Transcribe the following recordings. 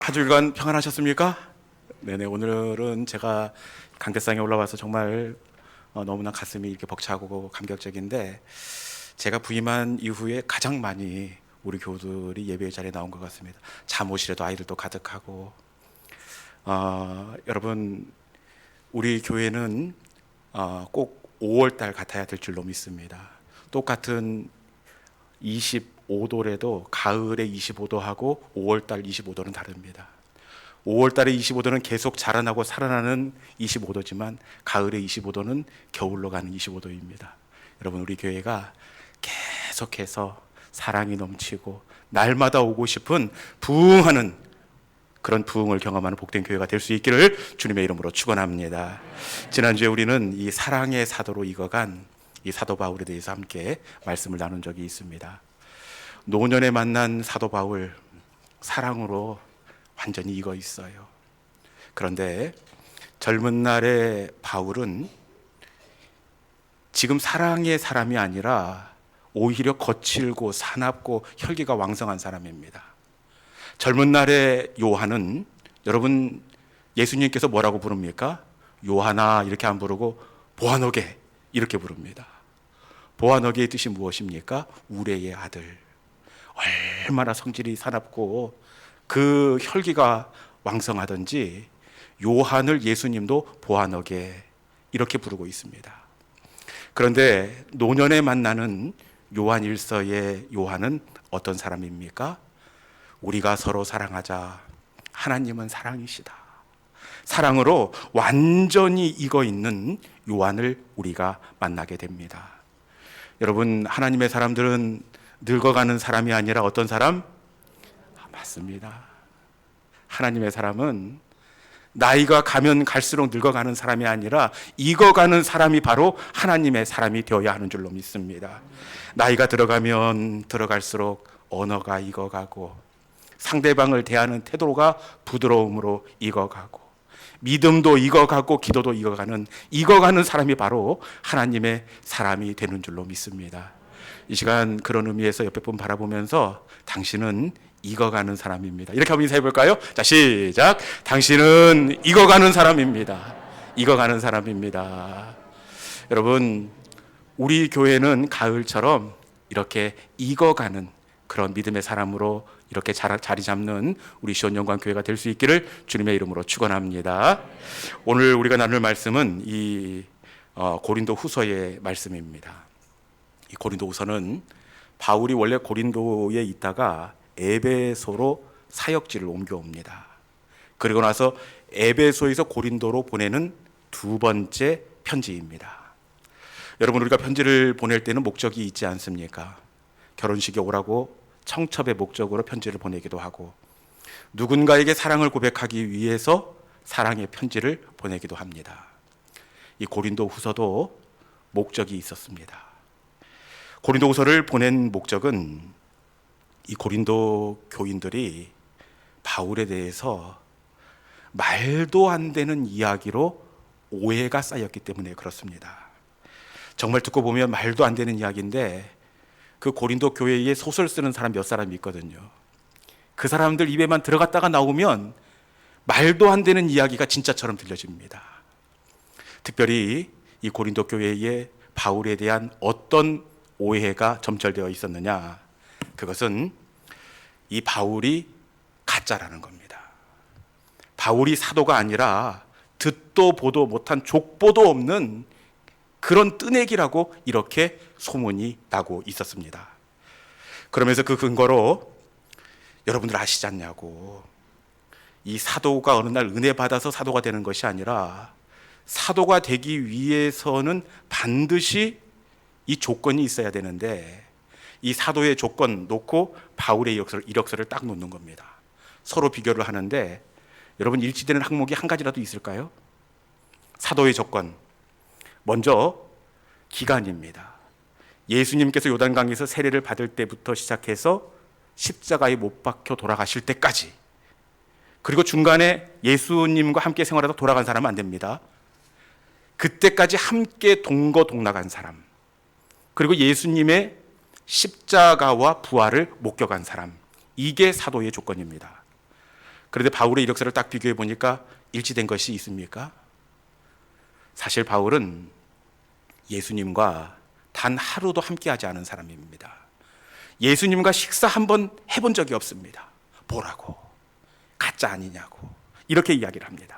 한 주일간 평안하셨습니까? 네네, 오늘은 제가 강대상에 올라와서 정말 너무나 가슴이 이렇게 벅차고 감격적인데, 제가 부임한 이후에 가장 많이 우리 교우들이 예배 자리에 나온 것 같습니다. 잠옷이라도 아이들도 가득하고, 여러분, 우리 교회는 꼭 5월 달 같아야 될 줄로 믿습니다. 똑같은 25도래도 가을에 25도하고 5월 달 25도는 다릅니다. 5월 달에 25도는 계속 자라나고 살아나는 25도지만 가을에 25도는 겨울로 가는 25도입니다. 여러분, 우리 교회가 계속해서 사랑이 넘치고 날마다 오고 싶은 부흥하는 그런 부흥을 경험하는 복된 교회가 될 수 있기를 주님의 이름으로 축원합니다. 지난주에 우리는 이 사랑의 사도로 익어간 이 사도 바울에 대해서 함께 말씀을 나눈 적이 있습니다. 노년에 만난 사도 바울, 사랑으로 완전히 익어 있어요. 그런데 젊은 날의 바울은 지금 사랑의 사람이 아니라 오히려 거칠고 사납고 혈기가 왕성한 사람입니다. 젊은 날의 요한은, 여러분, 예수님께서 뭐라고 부릅니까? 요한아 이렇게 안 부르고 보아너게 이렇게 부릅니다. 보아너게의 뜻이 무엇입니까? 우레의 아들. 얼마나 성질이 사납고 그 혈기가 왕성하던지 요한을 예수님도 보아너게 이렇게 부르고 있습니다. 그런데 노년에 만나는 요한 일서의 요한은 어떤 사람입니까? 우리가 서로 사랑하자. 하나님은 사랑이시다. 사랑으로 완전히 익어 있는 요한을 우리가 만나게 됩니다. 여러분, 하나님의 사람들은 늙어가는 사람이 아니라 어떤 사람? 맞습니다. 하나님의 사람은 나이가 가면 갈수록 늙어가는 사람이 아니라 익어가는 사람이 바로 하나님의 사람이 되어야 하는 줄로 믿습니다. 나이가 들어가면 들어갈수록 언어가 익어가고 상대방을 대하는 태도가 부드러움으로 익어가고 믿음도 익어가고 기도도 익어가는 사람이 바로 하나님의 사람이 되는 줄로 믿습니다. 이 시간 그런 의미에서 옆에 분 바라보면서 당신은 익어가는 사람입니다. 이렇게 한번 인사해 볼까요? 자, 시작. 당신은 익어가는 사람입니다. 익어가는 사람입니다. 여러분, 우리 교회는 가을처럼 이렇게 익어가는 그런 믿음의 사람으로 이렇게 자리 잡는 우리 시온영광교회가 될 수 있기를 주님의 이름으로 축원합니다. 오늘 우리가 나눌 말씀은 이 고린도 후서의 말씀입니다. 이 고린도 후서는 바울이 원래 고린도에 있다가 에베소로 사역지를 옮겨옵니다. 그리고 나서 에베소에서 고린도로 보내는 두 번째 편지입니다. 여러분, 우리가 편지를 보낼 때는 목적이 있지 않습니까? 결혼식에 오라고 청첩의 목적으로 편지를 보내기도 하고, 누군가에게 사랑을 고백하기 위해서 사랑의 편지를 보내기도 합니다. 이 고린도 후서도 목적이 있었습니다. 고린도 후서를 보낸 목적은 이 고린도 교인들이 바울에 대해서 말도 안 되는 이야기로 오해가 쌓였기 때문에 그렇습니다. 정말 듣고 보면 말도 안 되는 이야기인데 그 고린도 교회에 소설 쓰는 사람 몇 사람이 있거든요. 그 사람들 입에만 들어갔다가 나오면 말도 안 되는 이야기가 진짜처럼 들려집니다. 특별히 이 고린도 교회에 바울에 대한 어떤 오해가 점철되어 있었느냐, 그것은 이 바울이 가짜라는 겁니다. 바울이 사도가 아니라 듣도 보도 못한 족보도 없는 그런 뜨내기라고 이렇게 소문이 나고 있었습니다. 그러면서 그 근거로 여러분들 아시지 않냐고, 이 사도가 어느 날 은혜 받아서 사도가 되는 것이 아니라 사도가 되기 위해서는 반드시 이 조건이 있어야 되는데 이 사도의 조건 놓고 바울의 이력서를 딱 놓는 겁니다. 서로 비교를 하는데 여러분, 일치되는 항목이 한 가지라도 있을까요? 사도의 조건, 먼저 기간입니다. 예수님께서 요단강에서 세례를 받을 때부터 시작해서 십자가에 못 박혀 돌아가실 때까지, 그리고 중간에 예수님과 함께 생활하다 돌아간 사람은 안 됩니다. 그때까지 함께 동거동락한 사람, 그리고 예수님의 십자가와 부활을 목격한 사람, 이게 사도의 조건입니다. 그런데 바울의 이력서를 딱 비교해 보니까 일치된 것이 있습니까? 사실 바울은 예수님과 단 하루도 함께하지 않은 사람입니다. 예수님과 식사 한번 해본 적이 없습니다. 뭐라고? 가짜 아니냐고 이렇게 이야기를 합니다.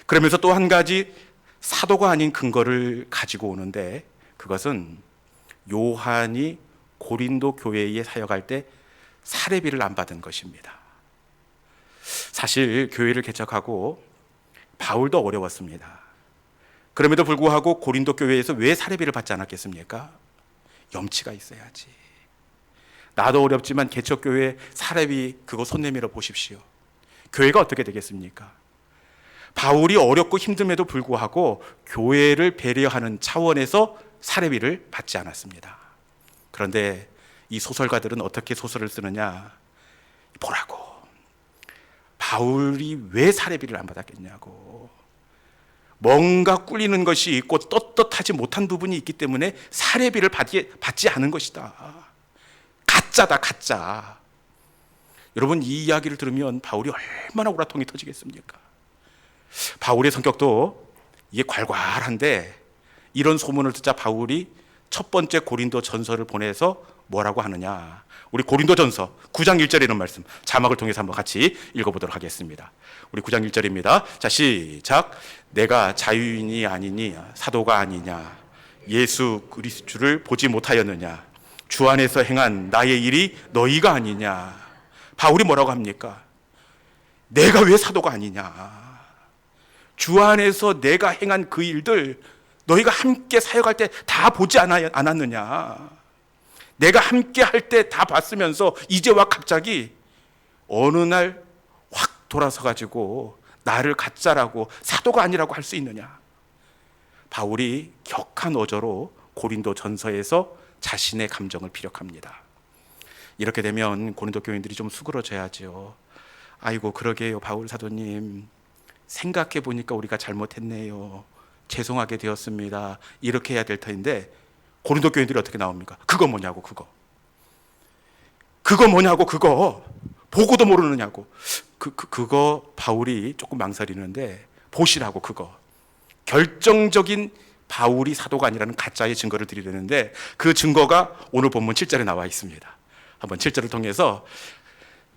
그러면서 또 한 가지 사도가 아닌 근거를 가지고 오는데, 그것은 요한이 고린도 교회에 사역할 때 사례비를 안 받은 것입니다. 사실 교회를 개척하고 바울도 어려웠습니다. 그럼에도 불구하고 고린도 교회에서 왜 사례비를 받지 않았겠습니까? 염치가 있어야지. 나도 어렵지만 개척교회 사례비 그거 손 내밀어 보십시오. 교회가 어떻게 되겠습니까? 바울이 어렵고 힘듦에도 불구하고 교회를 배려하는 차원에서 사례비를 받지 않았습니다. 그런데 이 소설가들은 어떻게 소설을 쓰느냐? 보라고. 바울이 왜 사례비를 안 받았겠냐고. 뭔가 꿀리는 것이 있고 떳떳하지 못한 부분이 있기 때문에 사례비를 받지 않은 것이다. 가짜다, 가짜. 여러분, 이 이야기를 들으면 바울이 얼마나 오라통이 터지겠습니까? 바울의 성격도 이게 괄괄한데, 이런 소문을 듣자 바울이 첫 번째 고린도 전서를 보내서 뭐라고 하느냐. 우리 고린도 전서 9장 1절에 있는 말씀 자막을 통해서 한번 같이 읽어보도록 하겠습니다. 우리 9장 1절입니다. 자, 시작. 내가 자유인이 아니니 사도가 아니냐? 예수 그리스도를 보지 못하였느냐? 주 안에서 행한 나의 일이 너희가 아니냐? 바울이 뭐라고 합니까? 내가 왜 사도가 아니냐? 주 안에서 내가 행한 그 일들 너희가 함께 사역할 때 다 보지 않았느냐? 내가 함께 할 때 다 봤으면서 이제 와 갑자기 어느 날 확 돌아서 가지고 나를 가짜라고 사도가 아니라고 할 수 있느냐? 바울이 격한 어조로 고린도 전서에서 자신의 감정을 피력합니다. 이렇게 되면 고린도 교인들이 좀 수그러져야죠. 아이고 그러게요 바울 사도님, 생각해 보니까 우리가 잘못했네요. 죄송하게 되었습니다. 이렇게 해야 될 터인데 고린도 교인들이 어떻게 나옵니까? 그거 뭐냐고, 그거 뭐냐고, 그거 보고도 모르느냐고. 그거 바울이 조금 망설이는데 보시라고. 그거 결정적인 바울이 사도가 아니라는 가짜의 증거를 드리려는데 그 증거가 오늘 본문 7절에 나와 있습니다. 한번 7절을 통해서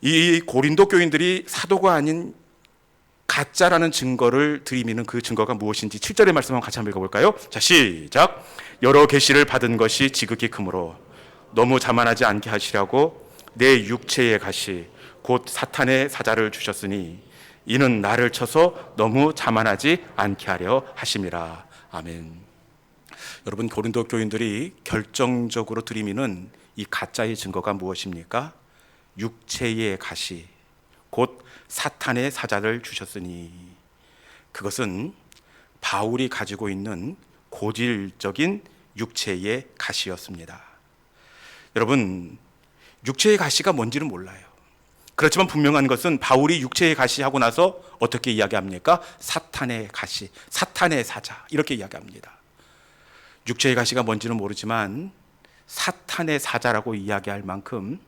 이 고린도 교인들이 사도가 아닌 가짜라는 증거를 들이미는 그 증거가 무엇인지 7절의 말씀 한번 같이 한번 읽어볼까요? 자, 시작. 여러 계시를 받은 것이 지극히 크므로 너무 자만하지 않게 하시려고 내 육체의 가시 곧 사탄의 사자를 주셨으니 이는 나를 쳐서 너무 자만하지 않게 하려 하심이라. 아멘. 여러분, 고린도 교인들이 결정적으로 들이미는 이 가짜의 증거가 무엇입니까? 육체의 가시 곧 사탄의 사자를 주셨으니, 그것은 바울이 가지고 있는 고질적인 육체의 가시였습니다. 여러분, 육체의 가시가 뭔지는 몰라요. 그렇지만 분명한 것은 바울이 육체의 가시하고 나서 어떻게 이야기합니까? 사탄의 가시, 사탄의 사자 이렇게 이야기합니다. 육체의 가시가 뭔지는 모르지만 사탄의 사자라고 이야기할 만큼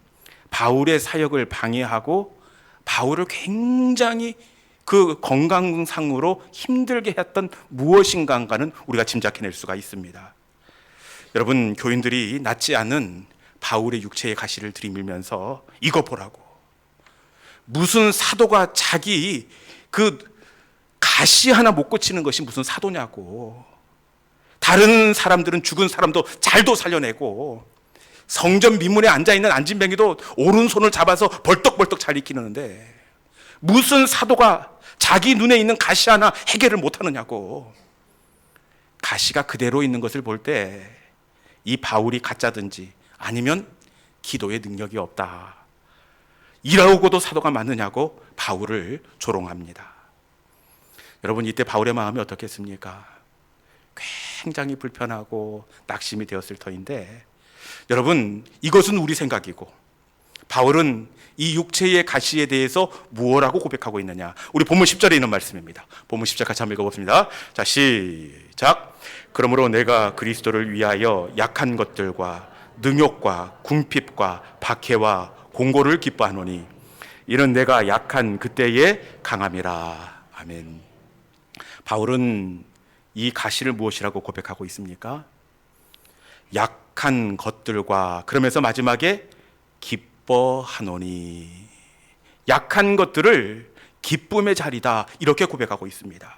바울의 사역을 방해하고 바울을 굉장히 그 건강상으로 힘들게 했던 무엇인가는 우리가 짐작해낼 수가 있습니다. 여러분, 교인들이 낫지 않은 바울의 육체의 가시를 들이밀면서 이거 보라고. 무슨 사도가 자기 그 가시 하나 못 고치는 것이 무슨 사도냐고. 다른 사람들은 죽은 사람도 잘도 살려내고 성전 미문에 앉아있는 안진뱅이도 오른손을 잡아서 벌떡벌떡 잘 익히는데 무슨 사도가 자기 눈에 있는 가시 하나 해결을 못하느냐고. 가시가 그대로 있는 것을 볼 때 이 바울이 가짜든지 아니면 기도의 능력이 없다, 이러고도 사도가 맞느냐고 바울을 조롱합니다. 여러분, 이때 바울의 마음이 어떻겠습니까? 굉장히 불편하고 낙심이 되었을 터인데, 여러분, 이것은 우리 생각이고 바울은 이 육체의 가시에 대해서 무엇라고 고백하고 있느냐? 우리 본문 10절에 있는 말씀입니다. 본문 10절 같이 한번 읽어봅니다. 자, 시작. 그러므로 내가 그리스도를 위하여 약한 것들과 능욕과 궁핍과 박해와 공고를 기뻐하노니 이는 내가 약한 그때에 강함이라. 아멘. 바울은 이 가시를 무엇이라고 고백하고 있습니까? 약한 것들과, 그러면서 마지막에 기뻐하노니, 약한 것들을 기쁨의 자리다, 이렇게 고백하고 있습니다.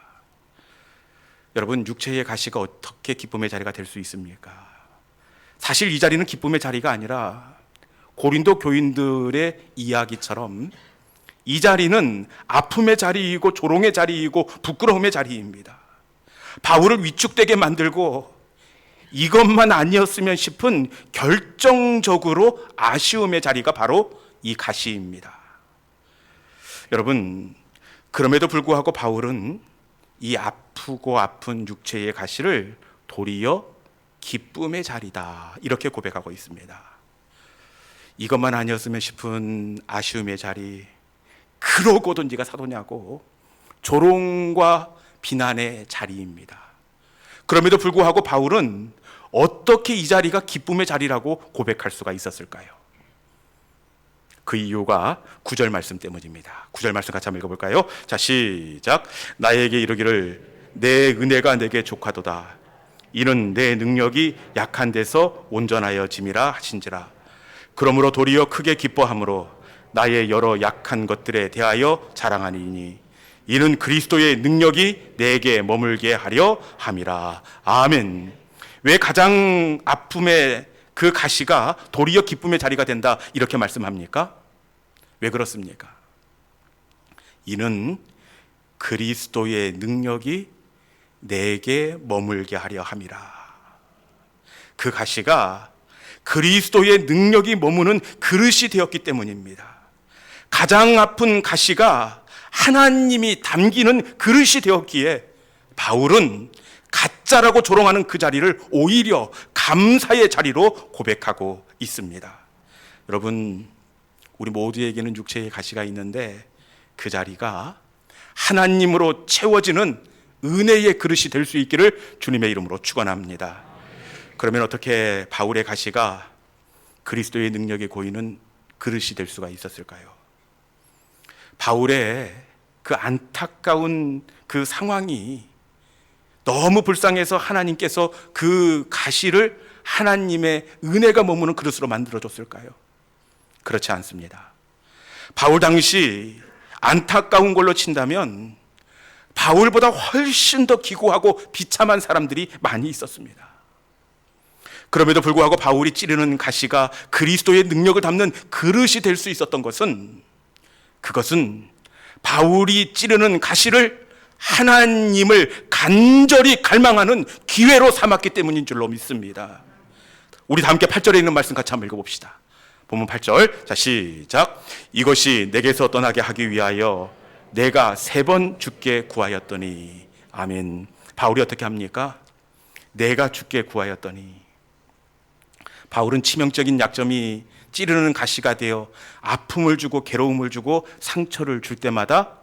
여러분, 육체의 가시가 어떻게 기쁨의 자리가 될 수 있습니까? 사실 이 자리는 기쁨의 자리가 아니라 고린도 교인들의 이야기처럼 이 자리는 아픔의 자리이고 조롱의 자리이고 부끄러움의 자리입니다. 바울을 위축되게 만들고 이것만 아니었으면 싶은 결정적으로 아쉬움의 자리가 바로 이 가시입니다. 여러분, 그럼에도 불구하고 바울은 이 아프고 아픈 육체의 가시를 도리어 기쁨의 자리다, 이렇게 고백하고 있습니다. 이것만 아니었으면 싶은 아쉬움의 자리, 그러고도 네가 사도냐고 조롱과 비난의 자리입니다. 그럼에도 불구하고 바울은 어떻게 이 자리가 기쁨의 자리라고 고백할 수가 있었을까요? 그 이유가 9절 말씀 때문입니다. 9절 말씀 같이 한번 읽어볼까요? 자, 시작. 나에게 이르기를 내 은혜가 내게 족하도다. 이는 내 능력이 약한 데서 온전하여 짐이라 하신지라. 그러므로 도리어 크게 기뻐함으로 나의 여러 약한 것들에 대하여 자랑하니니 이는 그리스도의 능력이 내게 머물게 하려 함이라. 아멘. 왜 가장 아픔의 그 가시가 도리어 기쁨의 자리가 된다, 이렇게 말씀합니까? 왜 그렇습니까? 이는 그리스도의 능력이 내게 머물게 하려 함이라. 그 가시가 그리스도의 능력이 머무는 그릇이 되었기 때문입니다. 가장 아픈 가시가 하나님이 담기는 그릇이 되었기에 바울은 가짜라고 조롱하는 그 자리를 오히려 감사의 자리로 고백하고 있습니다. 여러분, 우리 모두에게는 육체의 가시가 있는데 그 자리가 하나님으로 채워지는 은혜의 그릇이 될 수 있기를 주님의 이름으로 축원합니다. 그러면 어떻게 바울의 가시가 그리스도의 능력에 고이는 그릇이 될 수가 있었을까요? 바울의 그 안타까운 그 상황이 너무 불쌍해서 하나님께서 그 가시를 하나님의 은혜가 머무는 그릇으로 만들어줬을까요? 그렇지 않습니다. 바울 당시 안타까운 걸로 친다면 바울보다 훨씬 더 기고하고 비참한 사람들이 많이 있었습니다. 그럼에도 불구하고 바울이 찌르는 가시가 그리스도의 능력을 담는 그릇이 될 수 있었던 것은, 그것은 바울이 찌르는 가시를 하나님을 간절히 갈망하는 기회로 삼았기 때문인 줄로 믿습니다. 우리 다 함께 8절에 있는 말씀 같이 한번 읽어봅시다. 본문 8절, 자, 시작. 이것이 내게서 떠나게 하기 위하여 내가 3번 주께 구하였더니. 아멘. 바울이 어떻게 합니까? 내가 주께 구하였더니. 바울은 치명적인 약점이 찌르는 가시가 되어 아픔을 주고 괴로움을 주고 상처를 줄 때마다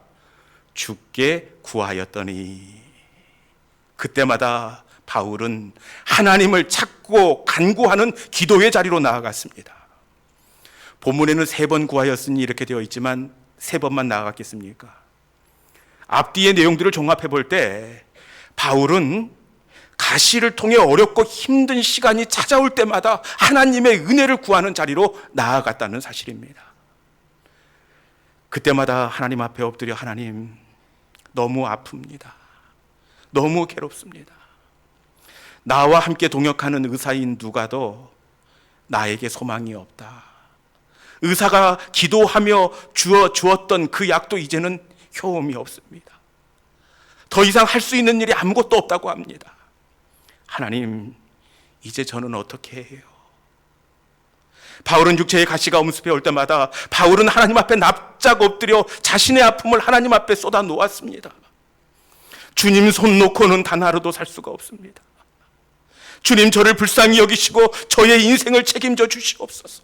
주께 구하였더니, 그때마다 바울은 하나님을 찾고 간구하는 기도의 자리로 나아갔습니다. 본문에는 3번 구하였으니 이렇게 되어 있지만 3번만 나아갔겠습니까? 앞뒤의 내용들을 종합해 볼 때 바울은 가시를 통해 어렵고 힘든 시간이 찾아올 때마다 하나님의 은혜를 구하는 자리로 나아갔다는 사실입니다. 그때마다 하나님 앞에 엎드려, 하나님, 너무 아픕니다. 너무 괴롭습니다. 나와 함께 동역하는 의사인 누가도 나에게 소망이 없다. 의사가 기도하며 주었던 그 약도 이제는 효험이 없습니다. 더 이상 할 수 있는 일이 아무것도 없다고 합니다. 하나님, 이제 저는 어떻게 해요? 바울은 육체의 가시가 엄습해 올 때마다 바울은 하나님 앞에 납작 엎드려 자신의 아픔을 하나님 앞에 쏟아 놓았습니다. 주님 손 놓고는 단 하루도 살 수가 없습니다. 주님, 저를 불쌍히 여기시고 저의 인생을 책임져 주시옵소서.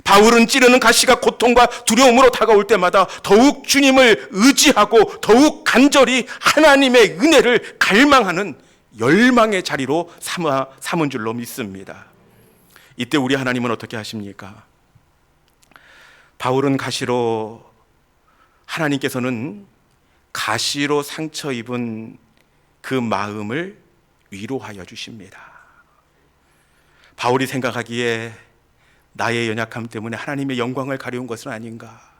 바울은 찌르는 가시가 고통과 두려움으로 다가올 때마다 더욱 주님을 의지하고 더욱 간절히 하나님의 은혜를 갈망하는 열망의 자리로 삼은 줄로 믿습니다. 이때 우리 하나님은 어떻게 하십니까? 바울은 가시로, 하나님께서는 가시로 상처 입은 그 마음을 위로하여 주십니다. 바울이 생각하기에 나의 연약함 때문에 하나님의 영광을 가려운 것은 아닌가,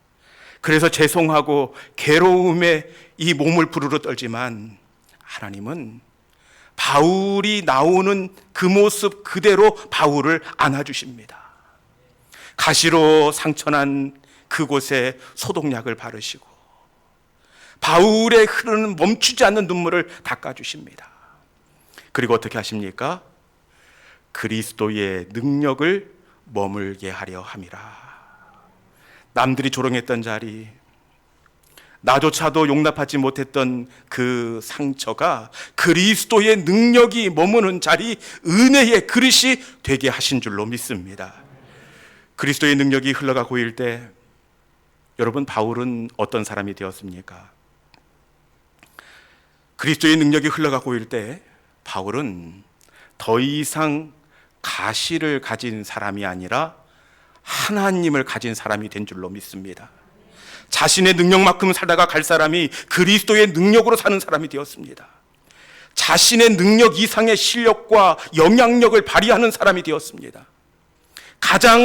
그래서 죄송하고 괴로움에 이 몸을 부르르 떨지만 하나님은 바울이 나오는 그 모습 그대로 바울을 안아주십니다. 가시로 상처난 그곳에 소독약을 바르시고 바울의 흐르는 멈추지 않는 눈물을 닦아주십니다. 그리고 어떻게 하십니까? 그리스도의 능력을 머물게 하려 함이라. 남들이 조롱했던 자리, 나조차도 용납하지 못했던 그 상처가 그리스도의 능력이 머무는 자리, 은혜의 그릇이 되게 하신 줄로 믿습니다. 그리스도의 능력이 흘러가 고일 때 여러분, 바울은 어떤 사람이 되었습니까? 그리스도의 능력이 흘러가 고일 때 바울은 더 이상 가시를 가진 사람이 아니라 하나님을 가진 사람이 된 줄로 믿습니다. 자신의 능력만큼 살다가 갈 사람이 그리스도의 능력으로 사는 사람이 되었습니다. 자신의 능력 이상의 실력과 영향력을 발휘하는 사람이 되었습니다. 가장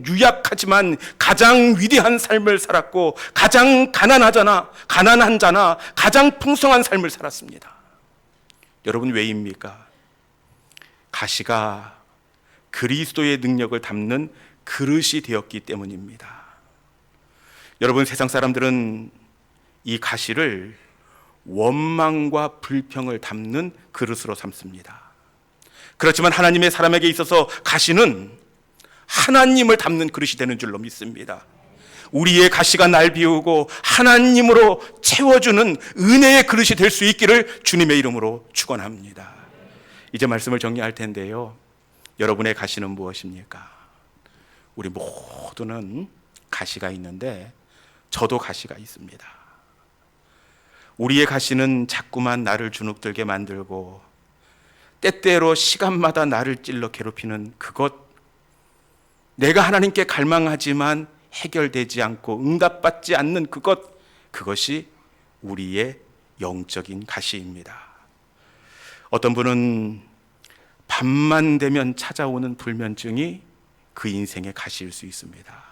유약하지만 가장 위대한 삶을 살았고, 가장 가난한 자나 가장 풍성한 삶을 살았습니다. 여러분, 왜입니까? 가시가 그리스도의 능력을 담는 그릇이 되었기 때문입니다. 여러분, 세상 사람들은 이 가시를 원망과 불평을 담는 그릇으로 삼습니다. 그렇지만 하나님의 사람에게 있어서 가시는 하나님을 담는 그릇이 되는 줄로 믿습니다. 우리의 가시가 날 비우고 하나님으로 채워주는 은혜의 그릇이 될 수 있기를 주님의 이름으로 축원합니다. 이제 말씀을 정리할 텐데요, 여러분의 가시는 무엇입니까? 우리 모두는 가시가 있는데 저도 가시가 있습니다. 우리의 가시는 자꾸만 나를 주눅들게 만들고 때때로 시간마다 나를 찔러 괴롭히는 그것, 내가 하나님께 갈망하지만 해결되지 않고 응답받지 않는 그것이 우리의 영적인 가시입니다. 어떤 분은 밤만 되면 찾아오는 불면증이 그 인생의 가시일 수 있습니다.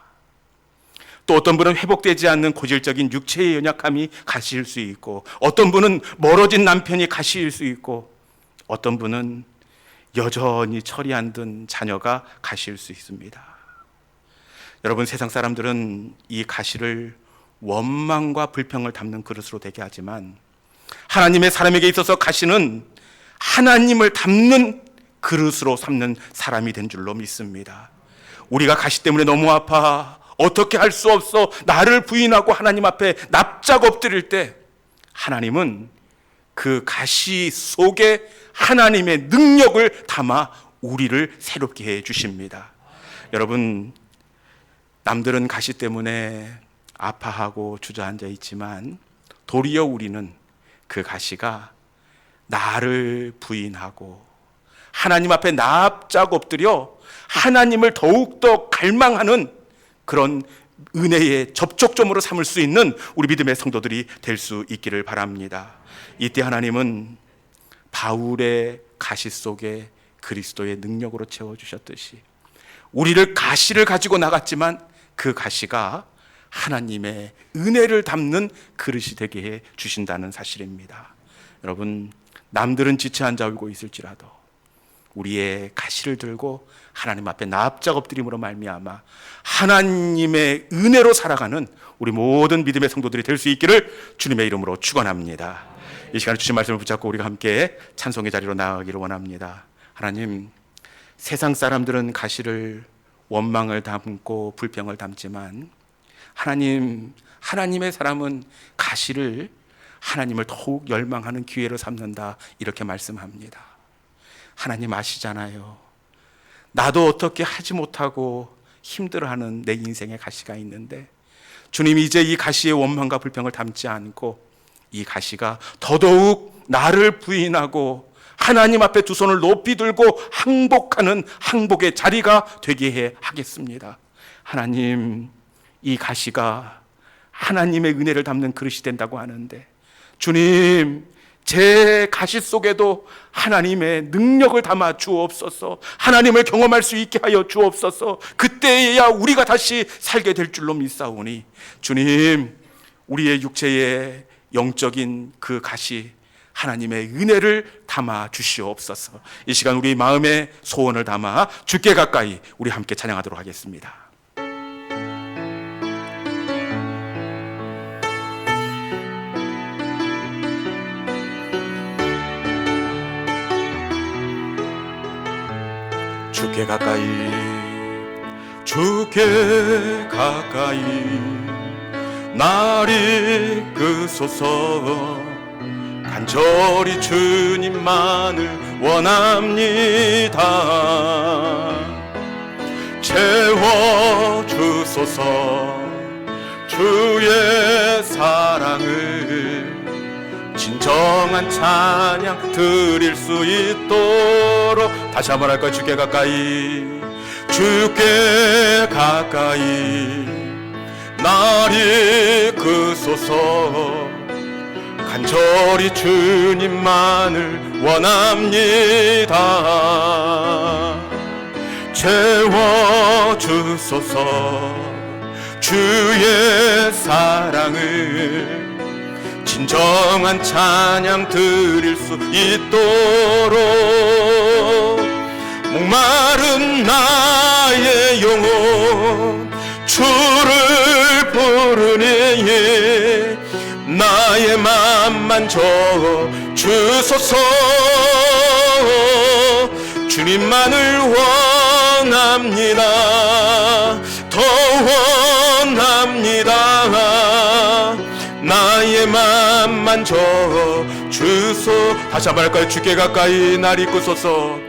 또 어떤 분은 회복되지 않는 고질적인 육체의 연약함이 가시일 수 있고, 어떤 분은 멀어진 남편이 가시일 수 있고, 어떤 분은 여전히 철이 안 든 자녀가 가시일 수 있습니다. 여러분, 세상 사람들은 이 가시를 원망과 불평을 담는 그릇으로 되게 하지만 하나님의 사람에게 있어서 가시는 하나님을 담는 그릇으로 삼는 사람이 된 줄로 믿습니다. 우리가 가시 때문에 너무 아파, 어떻게 할 수 없어, 나를 부인하고 하나님 앞에 납작 엎드릴 때 하나님은 그 가시 속에 하나님의 능력을 담아 우리를 새롭게 해 주십니다. 여러분, 남들은 가시 때문에 아파하고 주저앉아 있지만 도리어 우리는 그 가시가 나를 부인하고 하나님 앞에 납작 엎드려 하나님을 더욱더 갈망하는 그런 은혜의 접촉점으로 삼을 수 있는 우리 믿음의 성도들이 될 수 있기를 바랍니다. 이때 하나님은 바울의 가시 속에 그리스도의 능력으로 채워주셨듯이 우리를 가시를 가지고 나갔지만 그 가시가 하나님의 은혜를 담는 그릇이 되게 해 주신다는 사실입니다. 여러분, 남들은 지쳐 앉아 울고 있을지라도 우리의 가시를 들고 하나님 앞에 납작 엎드림으로 말미암아 하나님의 은혜로 살아가는 우리 모든 믿음의 성도들이 될 수 있기를 주님의 이름으로 축원합니다. 이 시간에 주신 말씀을 붙잡고 우리가 함께 찬송의 자리로 나아가기를 원합니다. 하나님, 세상 사람들은 가시를 원망을 담고 불평을 담지만 하나님의 사람은 가시를 하나님을 더욱 열망하는 기회로 삼는다, 이렇게 말씀합니다. 하나님 아시잖아요. 나도 어떻게 하지 못하고 힘들어하는 내 인생의 가시가 있는데 주님, 이제 이 가시의 원망과 불평을 담지 않고 이 가시가 더더욱 나를 부인하고 하나님 앞에 두 손을 높이 들고 항복하는 항복의 자리가 되게 해 하겠습니다. 하나님, 이 가시가 하나님의 은혜를 담는 그릇이 된다고 하는데, 주님, 제 가시 속에도 하나님의 능력을 담아 주옵소서. 하나님을 경험할 수 있게 하여 주옵소서. 그때야 우리가 다시 살게 될 줄로 믿사오니, 주님, 우리의 육체의 영적인 그 가시, 하나님의 은혜를 담아 주시옵소서. 이 시간 우리 마음의 소원을 담아 주께 가까이 우리 함께 찬양하도록 하겠습니다. 주께 가까이, 주께 가까이 날 이끄소서. 간절히 주님만을 원합니다. 채워주소서. 주의 사랑을 진정한 찬양 드릴 수 있도록, 다시 한번 할까요? 주께 가까이, 주께 가까이 날 이끄소서. 간절히 주님만을 원합니다. 채워주소서. 주의 사랑을 진정한 찬양 드릴 수 있도록, 목마른 나의 영혼 주를 부르니 나의 맘만 저어주소서. 주님만을 원합니다. 더 원합니다. 나의 맘만 저어주소. 다시 한번 할까요? 주께 가까이 날 이끄소서.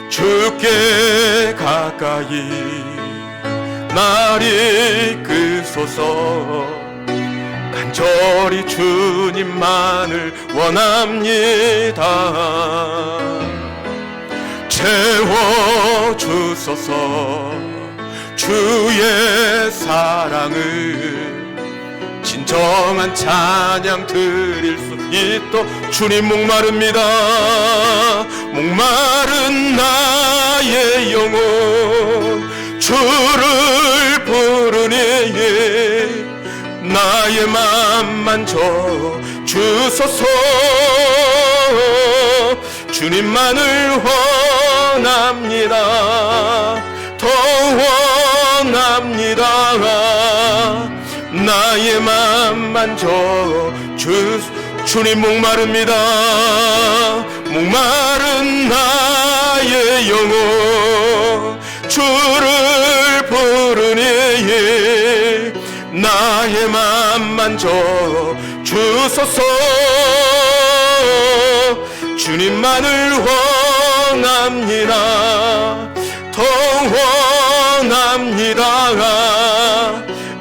주께 가까이 날 이끄소서. 간절히 주님만을 원합니다. 채워주소서. 주의 사랑을 진정한 찬양 드릴 수 있도록, 주님 목마릅니다. 목마른 나의 영혼 주를 부르니 나의 맘만 저어주소서. 주님만을 원합니다. 더 원합니다. 나의 맘만 저어주소서. 주님 목마릅니다. 목마른 나의 영혼 주를 부르니 나의 맘만 저어주소서. 주님만을 원합니다. 더 원합니다.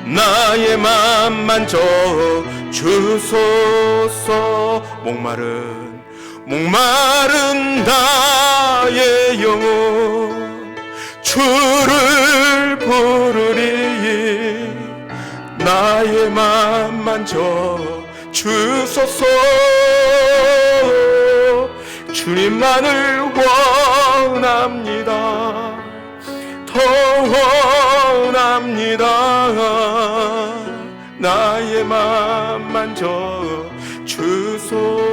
나의 맘만 저어주소서. 목마른 나의 영혼 주를 부르리 나의 맘만 저어주소서. 주님만을 원합니다. 더 원합니다. 나의 맘만 저어주소서.